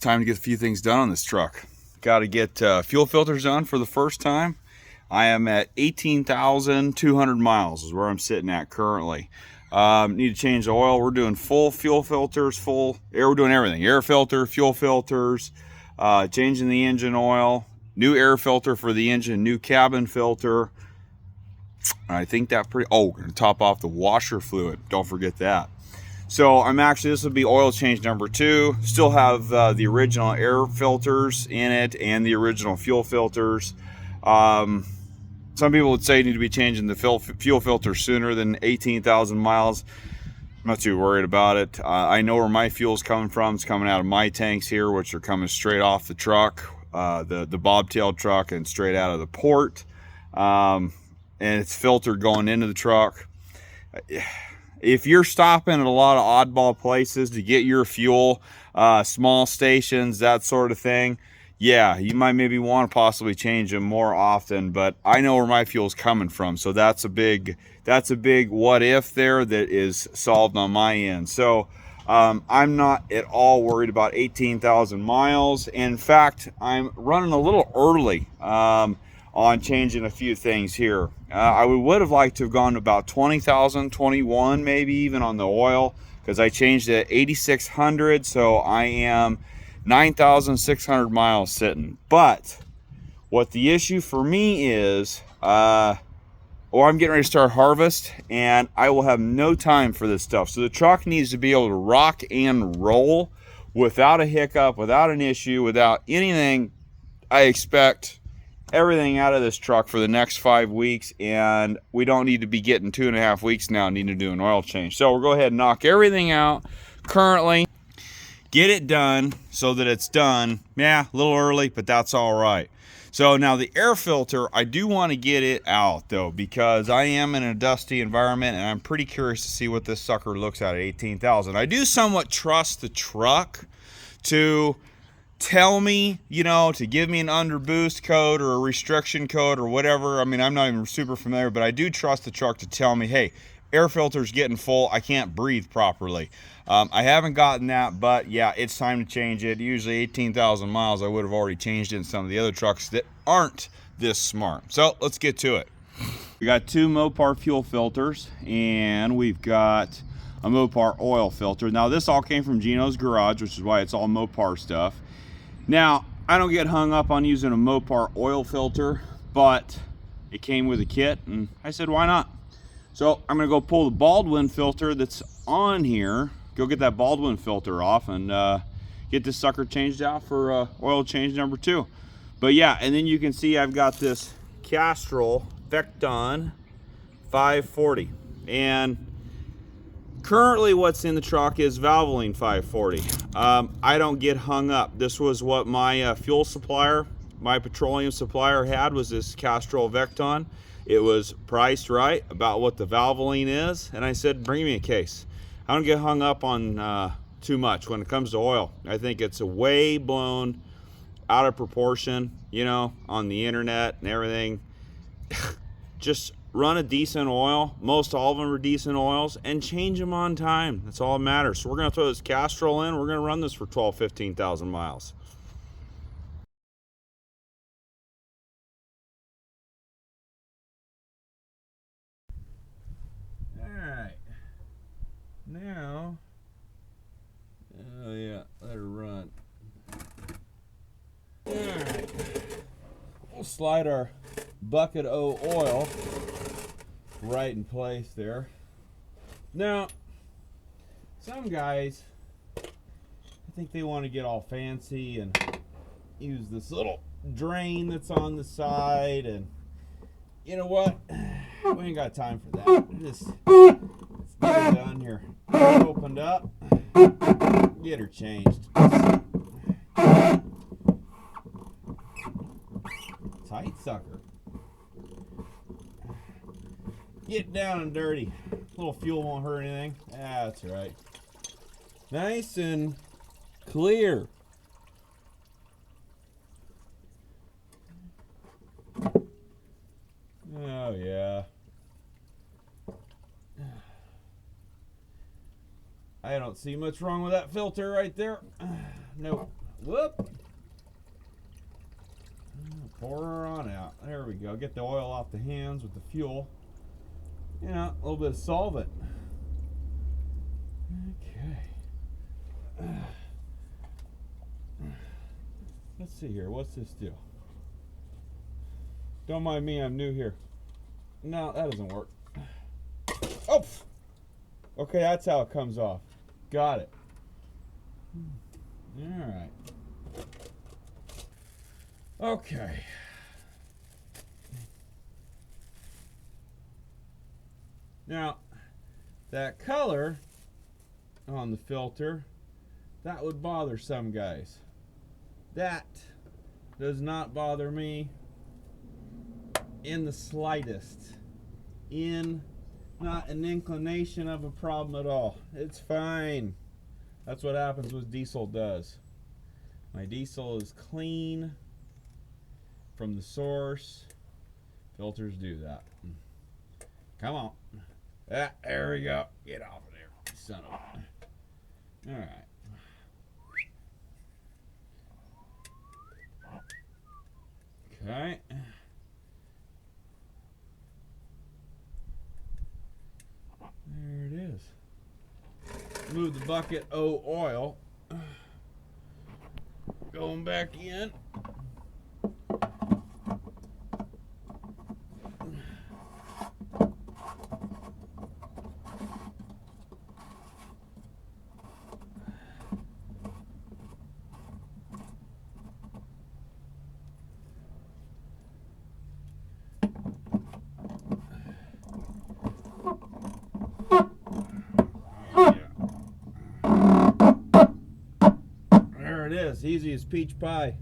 time to get a few things done on this truck. Got to get fuel filters done for the first time. I am at 18,200 miles is where I'm sitting at currently. Need to change the oil. We're doing full fuel filters, full air. We're doing everything. Air filter, fuel filters, changing the engine oil, new air filter for the engine, new cabin filter. I think that we're gonna top off the washer fluid. Don't forget that. So this will be oil change number 2. Still have the original air filters in it and the original fuel filters. Some people would say you need to be changing the fuel filter sooner than 18,000 miles. I'm not too worried about it. I know where my fuel's coming from. It's coming out of my tanks here, which are coming straight off the truck, the bobtail truck, and straight out of the port. And it's filtered going into the truck. If you're stopping at a lot of oddball places to get your fuel, small stations, that sort of thing, yeah, you might maybe want to possibly change them more often, but I know where my fuel's coming from, so that's a big what if there that is solved on my end. So I'm not at all worried about 18,000 miles. In fact, I'm running a little early on changing a few things here. I would have liked to have gone to about 20,000, 21 maybe even on the oil, because I changed it at 8,600, so I am 9,600 miles sitting. But what the issue for me is, I'm getting ready to start harvest, and I will have no time for this stuff. So the truck needs to be able to rock and roll without a hiccup, without an issue, without anything. I expect everything out of this truck for the next 5 weeks, and we don't need to be getting 2.5 weeks now needing to do an oil change. So we'll go ahead and knock everything out currently, get it done so that it's done. Yeah, a little early, but that's all right. So now the air filter, I do want to get it out though, because I am in a dusty environment and I'm pretty curious to see what this sucker looks at 18,000. I do somewhat trust the truck to tell me, to give me an underboost code or a restriction code or whatever. I mean, I'm not even super familiar, but I do trust the truck to tell me, hey, air filter's getting full, I can't breathe properly. I haven't gotten that, but yeah, it's time to change it. Usually 18,000 miles, I would have already changed it in some of the other trucks that aren't this smart. So let's get to it. We got 2 Mopar fuel filters, and we've got a Mopar oil filter. Now this all came from Gino's garage, which is why it's all Mopar stuff. Now, I don't get hung up on using a Mopar oil filter, but it came with a kit, and I said, why not? So I'm gonna go pull the Baldwin filter that's on here, go get that Baldwin filter off, and get this sucker changed out for oil change number 2. But yeah, and then you can see I've got this Castrol Vecton 540, and currently what's in the truck is Valvoline 540. I don't get hung up. This was what my fuel supplier, my petroleum supplier had, was this Castrol Vecton. It was priced right about what the Valvoline is, and I said, bring me a case. I don't get hung up on too much when it comes to oil. I think it's a way blown out of proportion, on the internet and everything. Just run a decent oil. Most all of them are decent oils, and change them on time. That's all that matters. So we're going to throw this Castrol in. We're going to run this for 12, 15,000 miles. Alright. Now, oh yeah, let her run. Alright. We'll slide our bucket of oil right in place there. Now, some guys, I think they want to get all fancy and use this little drain that's on the side, and you know what? We ain't got time for that. Let's get her done here. Opened up. Get her changed. Tight sucker. Get down and dirty. A little fuel won't hurt anything. That's right. Nice and clear. Oh yeah. I don't see much wrong with that filter right there. Nope. Whoop. Pour her on out. There we go. Get the oil off the hands with the fuel. Yeah, a little bit of solvent. Okay. Let's see here. What's this do? Don't mind me, I'm new here. No, that doesn't work. Oh! Okay, that's how it comes off. Got it. Alright. Okay. Now, that color on the filter, that would bother some guys. That does not bother me in the slightest. Not an inclination of a problem at all. It's fine. That's what happens with diesel does. My diesel is clean from the source. Filters do that. Come on. Ah, there we go. Get off of there, son of a... Alright. Okay. There it is. Move the bucket of oil. Going back in. There it is, easy as peach pie.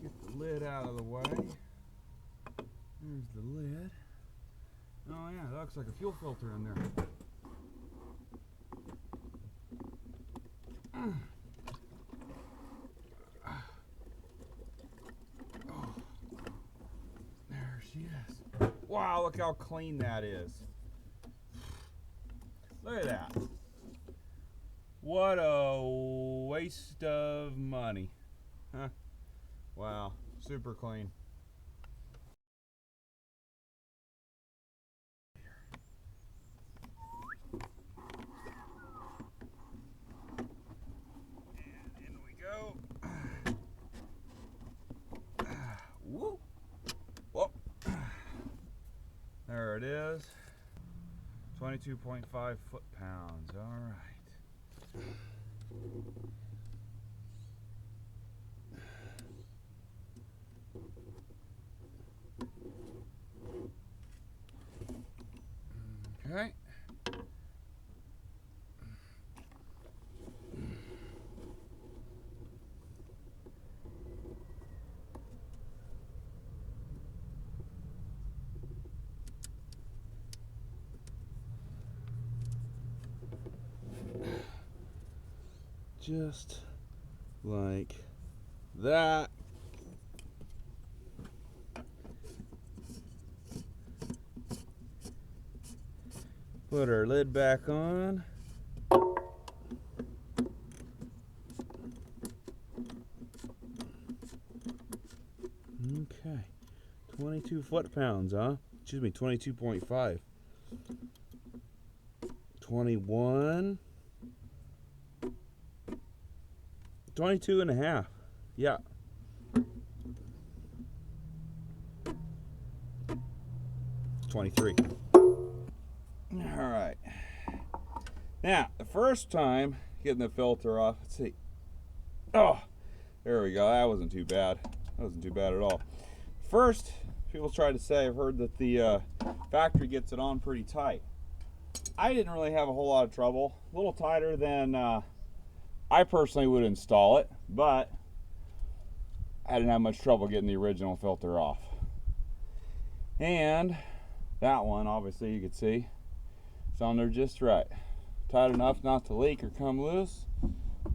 Get the lid out of the way. There's the lid. Oh yeah, that looks like a fuel filter in there. There she is. Wow, look how clean that is. Look at that. What a waste of money. Huh? Wow, super clean. Woo. Whoop. There it is. 22.5 foot-pounds. All right. Okay. Just like that. Put our lid back on. Okay. 22 foot-pounds, huh? Excuse me, 22.5. 21. 22 and a half. Yeah. It's 23. All right. Now, the first time getting the filter off, let's see. Oh, there we go. That wasn't too bad. That wasn't too bad at all. First, people try to say, I've heard that the factory gets it on pretty tight. I didn't really have a whole lot of trouble. A little tighter than I personally would install it, but I didn't have much trouble getting the original filter off. And that one, obviously, you can see it's on there just right. Tight enough not to leak or come loose,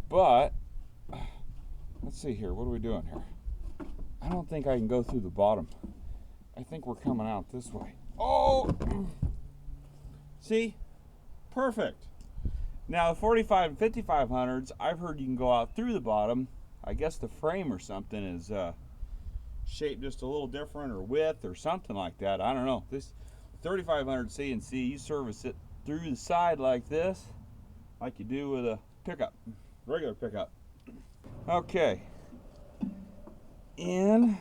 but let's see here. What are we doing here? I don't think I can go through the bottom. I think we're coming out this way. Oh! See? Perfect. Now the 45 and 5500s, I've heard you can go out through the bottom. I guess the frame or something is shaped just a little different, or width or something like that. I don't know. This 3500 CNC, you service it through the side like this, like you do with a pickup, regular pickup. Okay. In.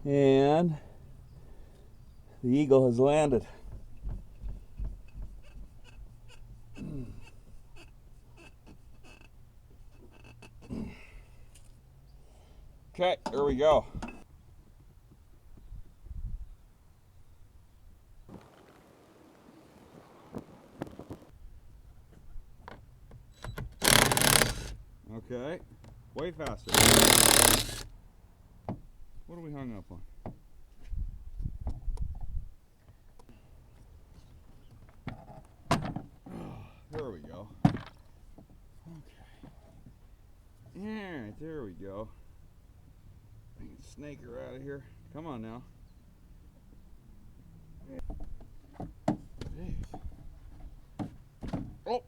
And the Eagle has landed. Okay, here we go. Okay, way faster. What are we hung up on? There we go. Okay. Alright, there we go. I can snake her out of here. Come on now. Jeez. Oh!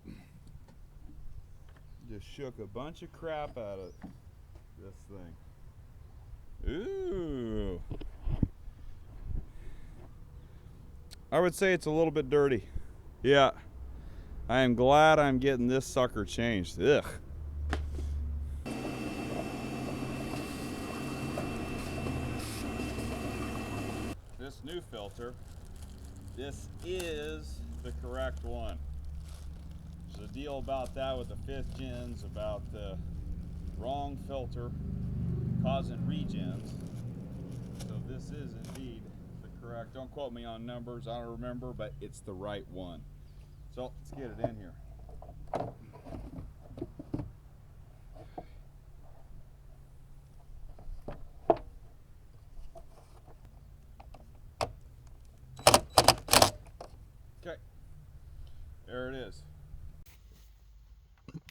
Just shook a bunch of crap out of this thing. Ooh. I would say it's a little bit dirty. Yeah. I am glad I'm getting this sucker changed. Ugh. This new filter, this is the correct one. There's a deal about that with the 5th gens about the wrong filter causing regens. So this is indeed the correct. Don't quote me on numbers, I don't remember, but it's the right one. So let's get it in here. Okay, there it is.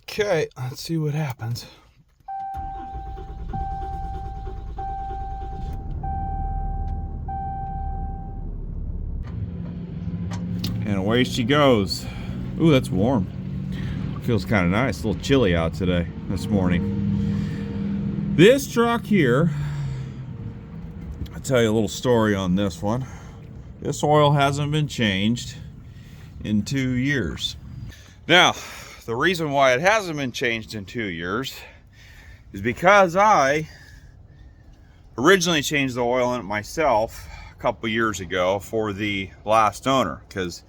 Okay, let's see what happens. And away she goes. Ooh, that's warm. Feels kind of nice. A little chilly out today, this morning. This truck here, I'll tell you a little story on this one. This oil hasn't been changed in 2 years. Now, the reason why it hasn't been changed in 2 years is because I originally changed the oil in it myself a couple years ago for the last owner, because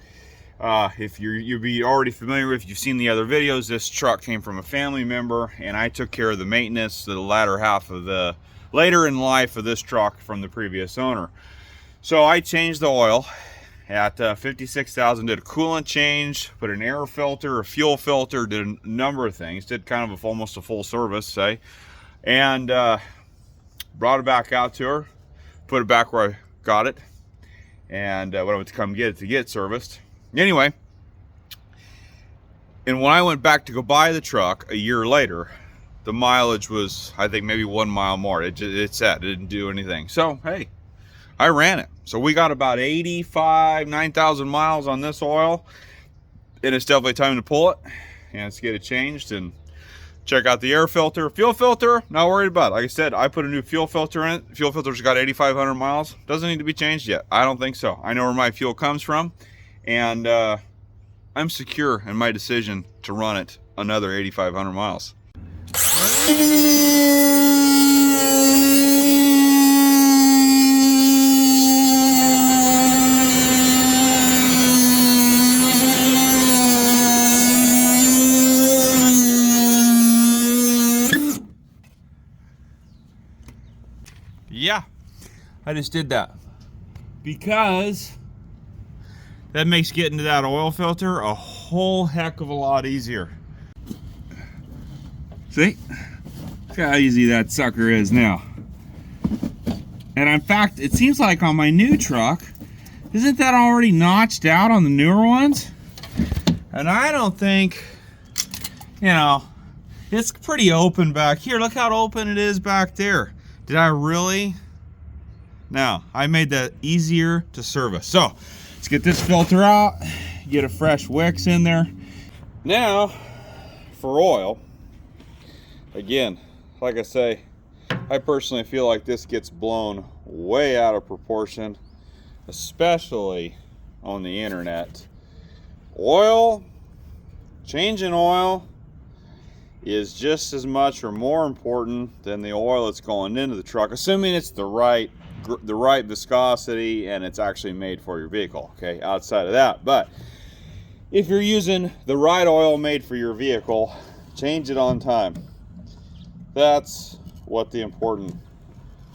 if you'd be already familiar with, if you've seen the other videos, this truck came from a family member, and I took care of the maintenance, the latter half of the later in life of this truck from the previous owner. So I changed the oil at 56,000, did a coolant change, put an air filter, a fuel filter, did a number of things, did kind of almost a full service, say, and brought it back out to her, put it back where I got it, and when I went to come get it to get serviced. Anyway, and when I went back to go buy the truck a year later, the mileage was, I think, maybe 1 mile more. It sat, it didn't do anything. So, hey, I ran it. So we got about 9,000 miles on this oil, and it's definitely time to pull it, and let's get it changed and check out the air filter. Fuel filter, not worried about it. Like I said, I put a new fuel filter in it. Fuel filter's got 8,500 miles. Doesn't need to be changed yet. I don't think so. I know where my fuel comes from, and I'm secure in my decision to run it another 8,500 miles. Yeah, I just did that because that makes getting to that oil filter a whole heck of a lot easier. See? Look how easy that sucker is now. And in fact, it seems like on my new truck, isn't that already notched out on the newer ones? And I don't think, you know, it's pretty open back here. Look how open it is back there. Did I really? No, I made that easier to service. So let's get this filter out, get a fresh Wix in there. Now for oil, again, like I say, I personally feel like this gets blown way out of proportion, especially on the internet. Oil, changing oil is just as much or more important than the oil that's going into the truck, assuming it's the right viscosity and it's actually made for your vehicle. Okay, outside of that, but if you're using the right oil made for your vehicle, change it on time. That's what the important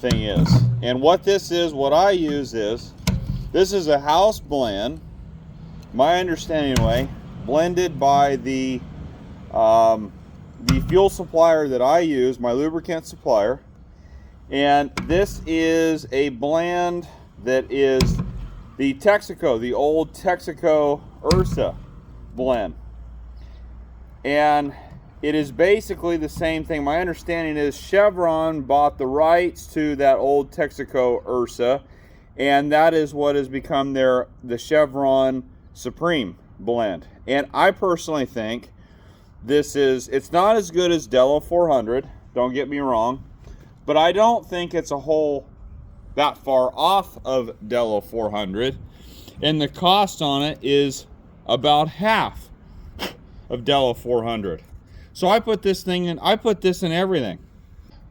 thing is. And what this is, what I use is, this is a house blend, my understanding anyway, blended by the fuel supplier that I use, my lubricant supplier. And this is a blend that is the Texaco, the old Texaco Ursa blend. And it is basically the same thing. My understanding is Chevron bought the rights to that old Texaco Ursa, and that is what has become the Chevron Supreme blend. And I personally think it's not as good as Delo 400, don't get me wrong, but I don't think it's that far off of Delo 400, and the cost on it is about half of Delo 400. So I put this thing in, I put this in everything.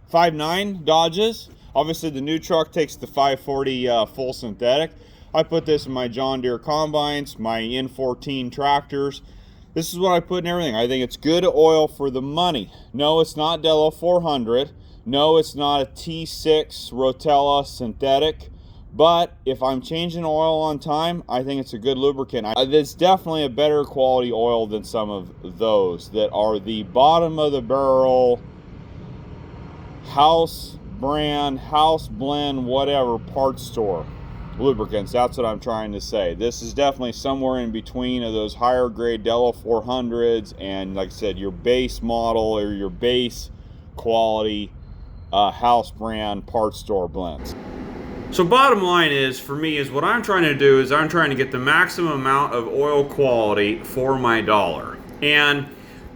5.9 Dodges, obviously the new truck takes the 540 full synthetic. I put this in my John Deere combines, my N14 tractors. This is what I put in everything. I think it's good oil for the money. No, it's not Delo 400. No, it's not a T6 Rotella synthetic. But if I'm changing oil on time, I think it's a good lubricant. It's definitely a better quality oil than some of those that are the bottom of the barrel, house brand, house blend, whatever, parts store lubricants. That's what I'm trying to say. This is definitely somewhere in between of those higher grade Delo 400s and, like I said, your base model or your base quality house brand parts store blends. So bottom line is, for me, is what I'm trying to do is I'm trying to get the maximum amount of oil quality for my dollar. And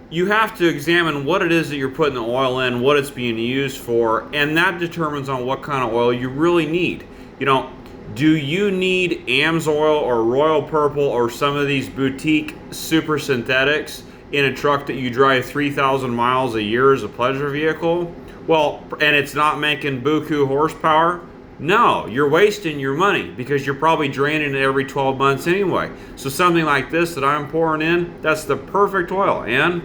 you have to examine what it is that you're putting the oil in, what it's being used for, and that determines on what kind of oil you really need. You know, do you need AMSOIL or Royal Purple or some of these boutique super synthetics in a truck that you drive 3,000 miles a year as a pleasure vehicle? Well, and it's not making buku horsepower? No, you're wasting your money because you're probably draining it every 12 months anyway. So something like this that I'm pouring in, that's the perfect oil. And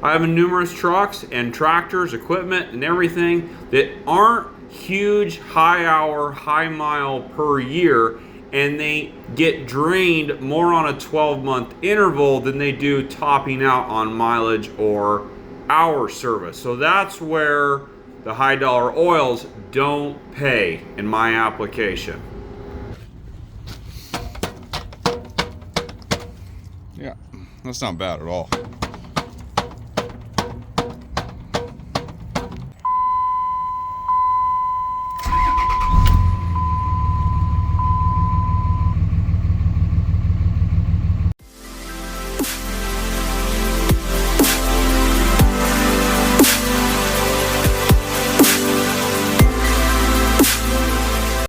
I have numerous trucks and tractors, equipment, and everything that aren't huge, high hour, high mile per year, and they get drained more on a 12-month interval than they do topping out on mileage or hour service. So that's where the high dollar oils don't pay in my application. Yeah, that's not bad at all.